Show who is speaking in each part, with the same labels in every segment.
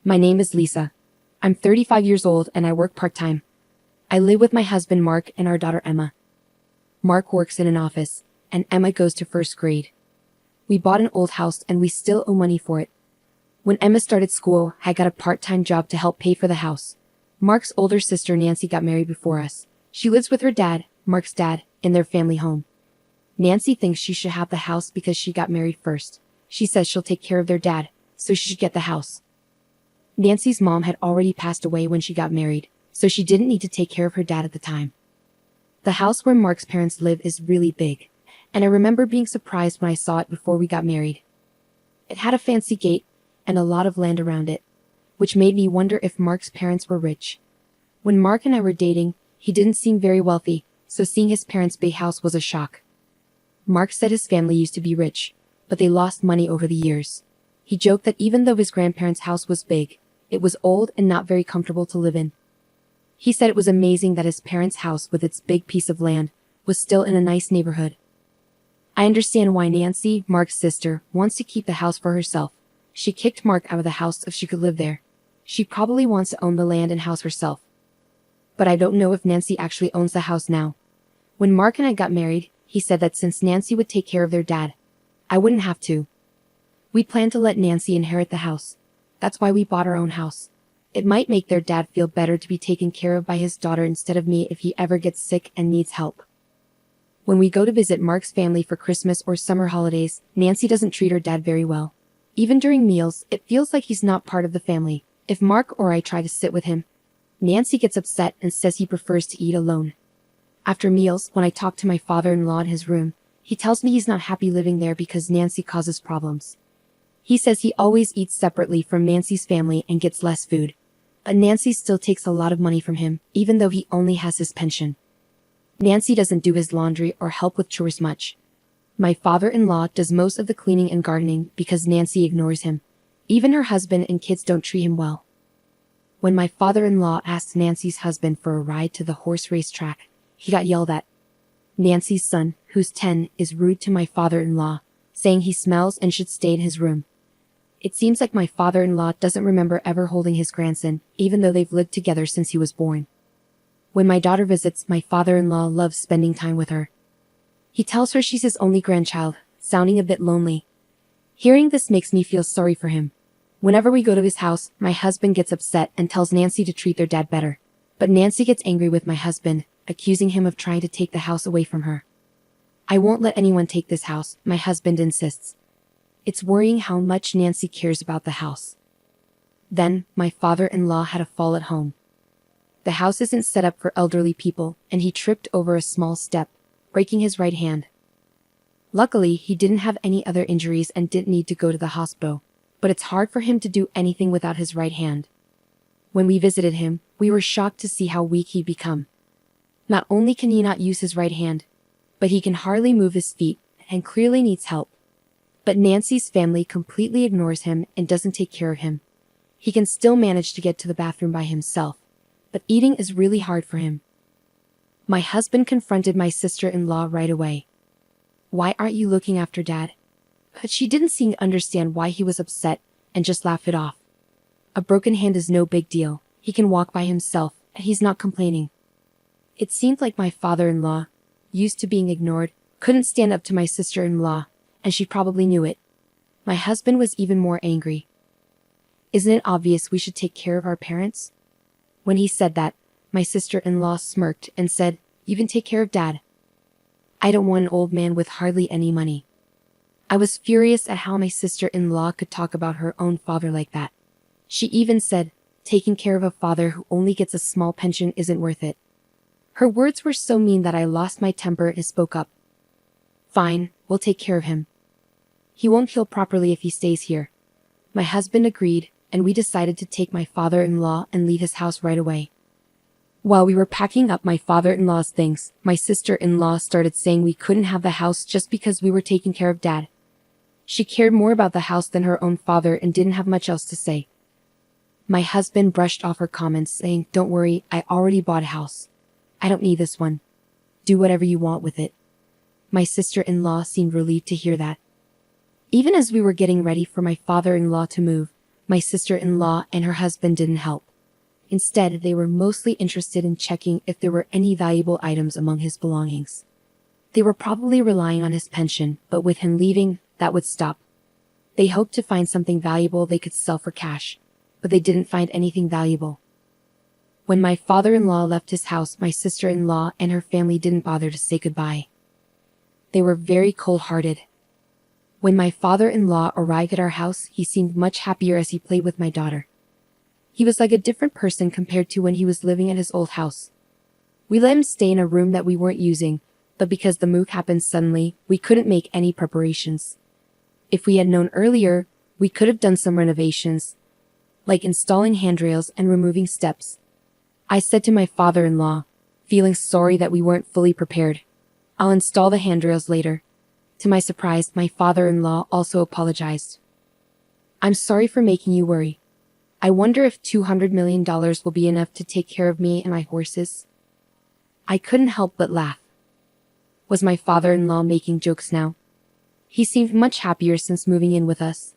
Speaker 1: My name is Lisa. I'm 35 years old and I work part-time. I live with my husband Mark and our daughter Emma. Mark works in an office, and Emma goes to first grade. We bought an old house and we still owe money for it. When Emma started school, I got a part-time job to help pay for the house. Mark's older sister Nancy got married before us. She lives with her dad, Mark's dad, in their family home. Nancy thinks she should have the house because she got married first. She says she'll take care of their dad, so she should get the house. Nancy's mom had already passed away when she got married, so she didn't need to take care of her dad at the time. The house where Mark's parents live is really big, and I remember being surprised when I saw it before we got married. It had a fancy gate and a lot of land around it, which made me wonder if Mark's parents were rich. When Mark and I were dating, he didn't seem very wealthy, so seeing his parents' big house was a shock. Mark said his family used to be rich, but they lost money over the years. He joked that even though his grandparents' house was big, it was old and not very comfortable to live in. He said it was amazing that his parents' house with its big piece of land was still in a nice neighborhood. I understand why Nancy, Mark's sister, wants to keep the house for herself. She kicked Mark out of the house if she could live there. She probably wants to own the land and house herself. But I don't know if Nancy actually owns the house now. When Mark and I got married, he said that since Nancy would take care of their dad, I wouldn't have to. We planned to let Nancy inherit the house. That's why we bought our own house. It might make their dad feel better to be taken care of by his daughter instead of me if he ever gets sick and needs help. When we go to visit Mark's family for Christmas or summer holidays, Nancy doesn't treat her dad very well. Even during meals, it feels like he's not part of the family. If Mark or I try to sit with him, Nancy gets upset and says he prefers to eat alone. After meals, when I talk to my father-in-law in his room, he tells me he's not happy living there because Nancy causes problems. He says he always eats separately from Nancy's family and gets less food. But Nancy still takes a lot of money from him, even though he only has his pension. Nancy doesn't do his laundry or help with chores much. My father-in-law does most of the cleaning and gardening because Nancy ignores him. Even her husband and kids don't treat him well. When my father-in-law asked Nancy's husband for a ride to the horse race track, he got yelled at. Nancy's son, who's 10, is rude to my father-in-law, saying he smells and should stay in his room. It seems like my father-in-law doesn't remember ever holding his grandson, even though they've lived together since he was born. When my daughter visits, my father-in-law loves spending time with her. He tells her she's his only grandchild, sounding a bit lonely. Hearing this makes me feel sorry for him. Whenever we go to his house, my husband gets upset and tells Nancy to treat their dad better. But Nancy gets angry with my husband, accusing him of trying to take the house away from her. I won't let anyone take this house, my husband insists. It's worrying how much Nancy cares about the house. Then, my father-in-law had a fall at home. The house isn't set up for elderly people, and he tripped over a small step, breaking his right hand. Luckily, he didn't have any other injuries and didn't need to go to the hospital, but it's hard for him to do anything without his right hand. When we visited him, we were shocked to see how weak he'd become. Not only can he not use his right hand, but he can hardly move his feet and clearly needs help. But Nancy's family completely ignores him and doesn't take care of him. He can still manage to get to the bathroom by himself, but eating is really hard for him. My husband confronted my sister-in-law right away. "Why aren't you looking after Dad?" But she didn't seem to understand why he was upset and just laughed it off. A broken hand is no big deal. He can walk by himself, and he's not complaining. It seemed like my father-in-law, used to being ignored, couldn't stand up to my sister-in-law, and she probably knew it. My husband was even more angry. "Isn't it obvious we should take care of our parents?" When he said that, my sister-in-law smirked and said, "You can take care of Dad. I don't want an old man with hardly any money." I was furious at how my sister-in-law could talk about her own father like that. She even said, taking care of a father who only gets a small pension isn't worth it. Her words were so mean that I lost my temper and spoke up. "Fine, we'll take care of him. He won't heal properly if he stays here." My husband agreed, and we decided to take my father-in-law and leave his house right away. While we were packing up my father-in-law's things, my sister-in-law started saying we couldn't have the house just because we were taking care of Dad. She cared more about the house than her own father and didn't have much else to say. My husband brushed off her comments, saying, "Don't worry, I already bought a house. I don't need this one. Do whatever you want with it." My sister-in-law seemed relieved to hear that. Even as we were getting ready for my father-in-law to move, my sister-in-law and her husband didn't help. Instead, they were mostly interested in checking if there were any valuable items among his belongings. They were probably relying on his pension, but with him leaving, that would stop. They hoped to find something valuable they could sell for cash, but they didn't find anything valuable. When my father-in-law left his house, my sister-in-law and her family didn't bother to say goodbye. They were very cold-hearted. When my father-in-law arrived at our house, he seemed much happier as he played with my daughter. He was like a different person compared to when he was living at his old house. We let him stay in a room that we weren't using, but because the move happened suddenly, we couldn't make any preparations. If we had known earlier, we could have done some renovations, like installing handrails and removing steps. I said to my father-in-law, feeling sorry that we weren't fully prepared, "I'll install the handrails later." To my surprise, my father-in-law also apologized. "I'm sorry for making you worry. I wonder if $200 million will be enough to take care of me and my horses." I couldn't help but laugh. Was my father-in-law making jokes now? He seemed much happier since moving in with us.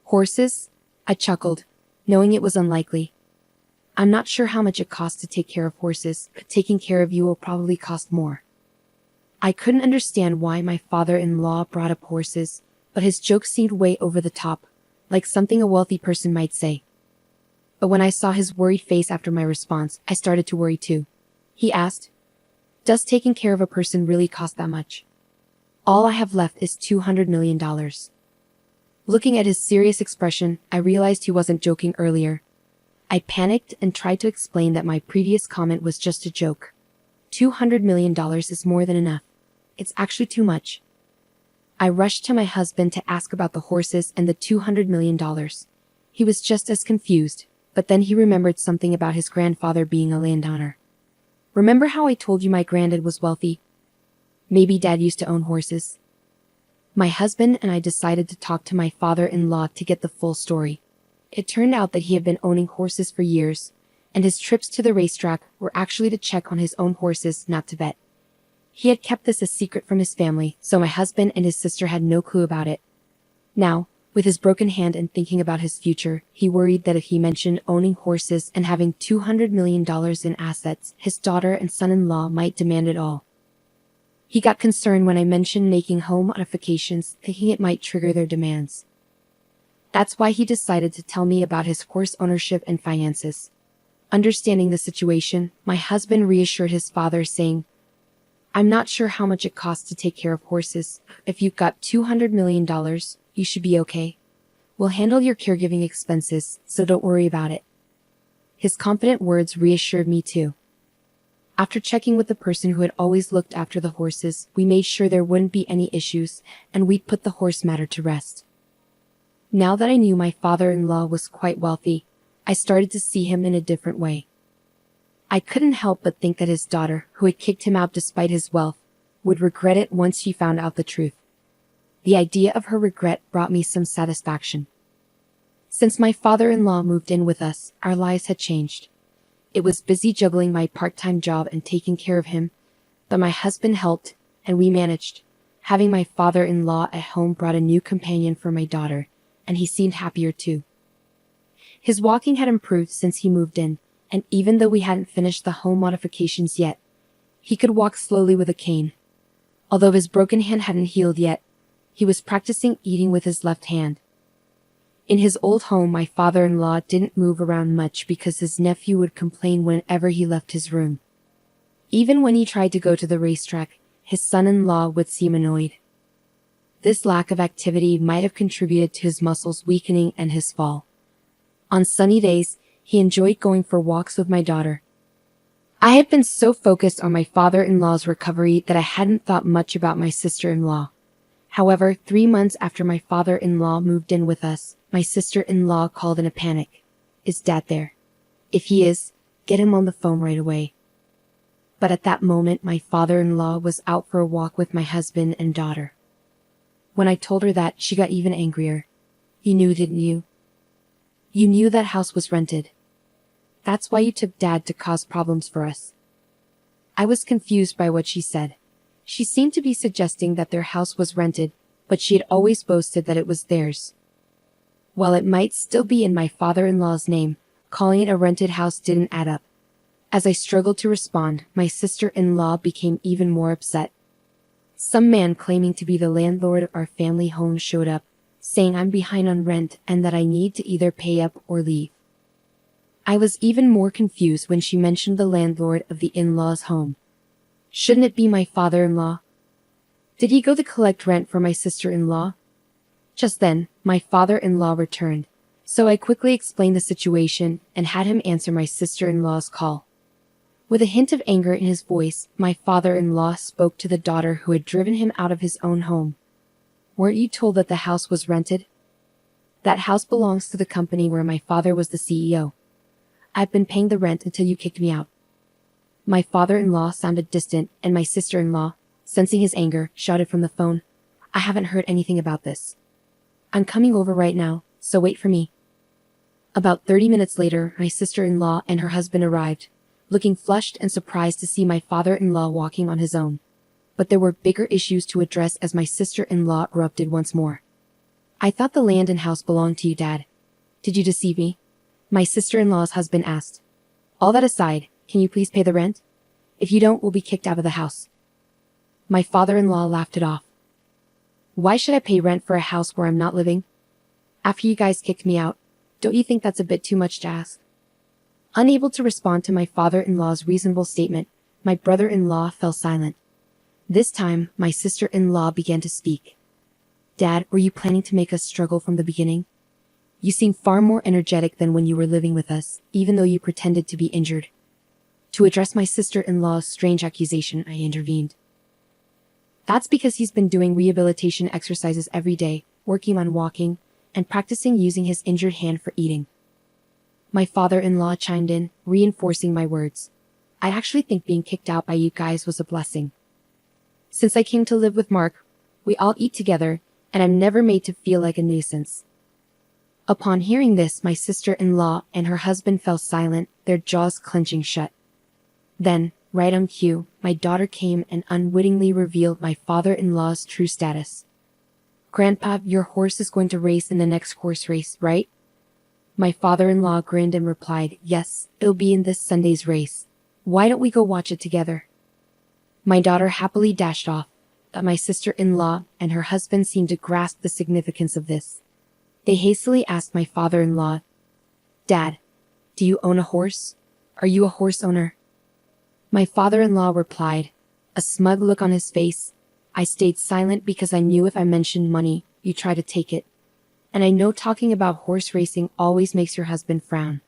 Speaker 1: Horses? I chuckled, knowing it was unlikely. I'm not sure how much it costs to take care of horses, but taking care of you will probably cost more. I couldn't understand why my father-in-law brought up horses, but his joke seemed way over the top, like something a wealthy person might say. But when I saw his worried face after my response, I started to worry too. He asked, "Does taking care of a person really cost that much?" All I have left is $200 million. Looking at his serious expression, I realized he wasn't joking earlier. I panicked and tried to explain that my previous comment was just a joke. $200 million is more than enough. It's actually too much. I rushed to my husband to ask about the horses and the $200 million. He was just as confused, but then he remembered something about his grandfather being a landowner. Remember how I told you my granddad was wealthy? Maybe Dad used to own horses. My husband and I decided to talk to my father-in-law to get the full story. It turned out that he had been owning horses for years, and his trips to the racetrack were actually to check on his own horses, not to bet. He had kept this a secret from his family, so my husband and his sister had no clue about it. Now, with his broken hand and thinking about his future, he worried that if he mentioned owning horses and having $200 million in assets, his daughter and son-in-law might demand it all. He got concerned when I mentioned making home modifications, thinking it might trigger their demands. That's why he decided to tell me about his horse ownership and finances. Understanding the situation, my husband reassured his father, saying, "I'm not sure how much it costs to take care of horses. If you've got $200 million, you should be okay. We'll handle your caregiving expenses, so don't worry about it." His confident words reassured me too. After checking with the person who had always looked after the horses, we made sure there wouldn't be any issues, and we'd put the horse matter to rest. Now that I knew my father-in-law was quite wealthy, I started to see him in a different way. I couldn't help but think that his daughter, who had kicked him out despite his wealth, would regret it once she found out the truth. The idea of her regret brought me some satisfaction. Since my father-in-law moved in with us, our lives had changed. It was busy juggling my part-time job and taking care of him, but my husband helped, and we managed. Having my father-in-law at home brought a new companion for my daughter, and he seemed happier too. His walking had improved since he moved in, and even though we hadn't finished the home modifications yet, he could walk slowly with a cane. Although his broken hand hadn't healed yet, he was practicing eating with his left hand. In his old home, my father-in-law didn't move around much because his nephew would complain whenever he left his room. Even when he tried to go to the racetrack, his son-in-law would seem annoyed. This lack of activity might have contributed to his muscles weakening and his fall. On sunny days, he enjoyed going for walks with my daughter. I had been so focused on my father-in-law's recovery that I hadn't thought much about my sister-in-law. However, 3 months after my father-in-law moved in with us, my sister-in-law called in a panic. "Is Dad there? If he is, get him on the phone right away." But at that moment, my father-in-law was out for a walk with my husband and daughter. When I told her that, she got even angrier. "You knew, didn't you? You knew that house was rented. That's why you took Dad to cause problems for us." I was confused by what she said. She seemed to be suggesting that their house was rented, but she had always boasted that it was theirs. While it might still be in my father-in-law's name, calling it a rented house didn't add up. As I struggled to respond, my sister-in-law became even more upset. Some man claiming to be the landlord of our family home showed up, saying I'm behind on rent and that I need to either pay up or leave. I was even more confused when she mentioned the landlord of the in-laws' home. Shouldn't it be my father-in-law? Did he go to collect rent for my sister-in-law? Just then, my father-in-law returned, so I quickly explained the situation and had him answer my sister-in-law's call. With a hint of anger in his voice, my father-in-law spoke to the daughter who had driven him out of his own home. Weren't you told that the house was rented? That house belongs to the company where my father was the CEO. I've been paying the rent until you kicked me out. My father-in-law sounded distant, and my sister-in-law, sensing his anger, shouted from the phone, I haven't heard anything about this. I'm coming over right now, so wait for me. About 30 minutes later, my sister-in-law and her husband arrived, looking flushed and surprised to see my father-in-law walking on his own. But there were bigger issues to address as my sister-in-law erupted once more. I thought the land and house belonged to you, Dad. Did you deceive me? My sister-in-law's husband asked. All that aside, can you please pay the rent? If you don't, we'll be kicked out of the house. My father-in-law laughed it off. Why should I pay rent for a house where I'm not living? After you guys kicked me out, don't you think that's a bit too much to ask? Unable to respond to my father-in-law's reasonable statement, my brother-in-law fell silent. This time, my sister-in-law began to speak. Dad, were you planning to make us struggle from the beginning? You seem far more energetic than when you were living with us, even though you pretended to be injured. To address my sister-in-law's strange accusation, I intervened. That's because he's been doing rehabilitation exercises every day, working on walking, and practicing using his injured hand for eating. My father-in-law chimed in, reinforcing my words. I actually think being kicked out by you guys was a blessing. Since I came to live with Mark, we all eat together, and I'm never made to feel like a nuisance. Upon hearing this, my sister-in-law and her husband fell silent, their jaws clenching shut. Then, right on cue, my daughter came and unwittingly revealed my father-in-law's true status. Grandpa, your horse is going to race in the next horse race, right? My father-in-law grinned and replied, yes, it'll be in this Sunday's race. Why don't we go watch it together? My daughter happily dashed off, but my sister-in-law and her husband seemed to grasp the significance of this. They hastily asked my father-in-law, Dad, do you own a horse? Are you a horse owner? My father-in-law replied, a smug look on his face, I stayed silent because I knew if I mentioned money, you'd try to take it. And I know talking about horse racing always makes your husband frown.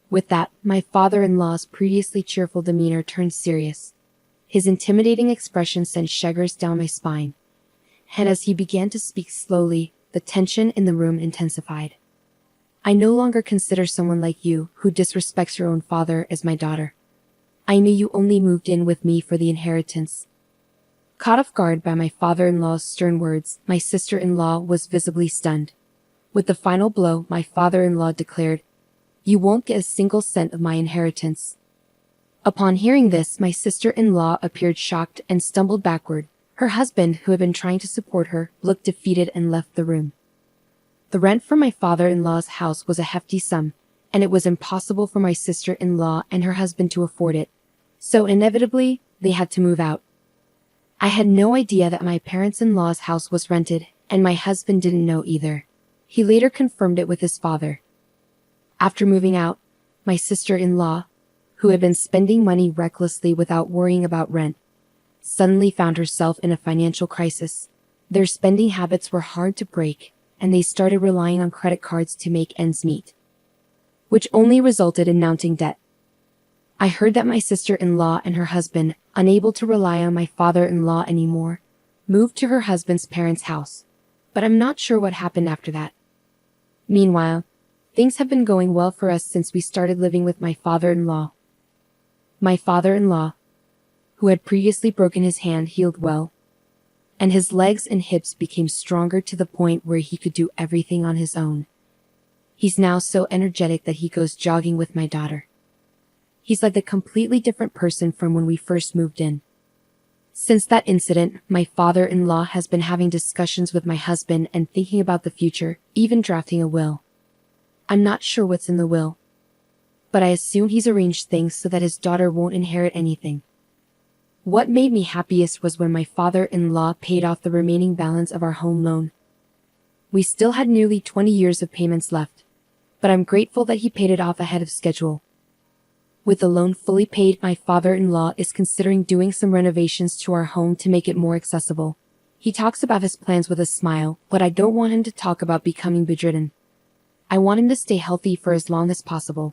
Speaker 1: With that, my father-in-law's previously cheerful demeanor turned serious. His intimidating expression sent shivers down my spine. And as he began to speak slowly, the tension in the room intensified. I no longer consider someone like you, who disrespects your own father, as my daughter. I knew you only moved in with me for the inheritance. Caught off guard by my father-in-law's stern words, my sister-in-law was visibly stunned. With the final blow, my father-in-law declared, You won't get a single cent of my inheritance. Upon hearing this, my sister-in-law appeared shocked and stumbled backward. Her husband, who had been trying to support her, looked defeated and left the room. The rent for my father-in-law's house was a hefty sum, and it was impossible for my sister-in-law and her husband to afford it. So inevitably, they had to move out. I had no idea that my parents-in-law's house was rented, and my husband didn't know either. He later confirmed it with his father. After moving out, my sister-in-law, who had been spending money recklessly without worrying about rent, suddenly found herself in a financial crisis. Their spending habits were hard to break, and they started relying on credit cards to make ends meet, which only resulted in mounting debt. I heard that my sister-in-law and her husband, unable to rely on my father-in-law anymore, moved to her husband's parents' house, but I'm not sure what happened after that. Meanwhile, things have been going well for us since we started living with my father-in-law. My father-in-law, who had previously broken his hand, healed well, and his legs and hips became stronger to the point where he could do everything on his own. He's now so energetic that he goes jogging with my daughter. He's like a completely different person from when we first moved in. Since that incident, my father-in-law has been having discussions with my husband and thinking about the future, even drafting a will. I'm not sure what's in the will, but I assume he's arranged things so that his daughter won't inherit anything. What made me happiest was when my father-in-law paid off the remaining balance of our home loan. We still had nearly 20 years of payments left, but I'm grateful that he paid it off ahead of schedule. With the loan fully paid, my father-in-law is considering doing some renovations to our home to make it more accessible. He talks about his plans with a smile, but I don't want him to talk about becoming bedridden. I want him to stay healthy for as long as possible.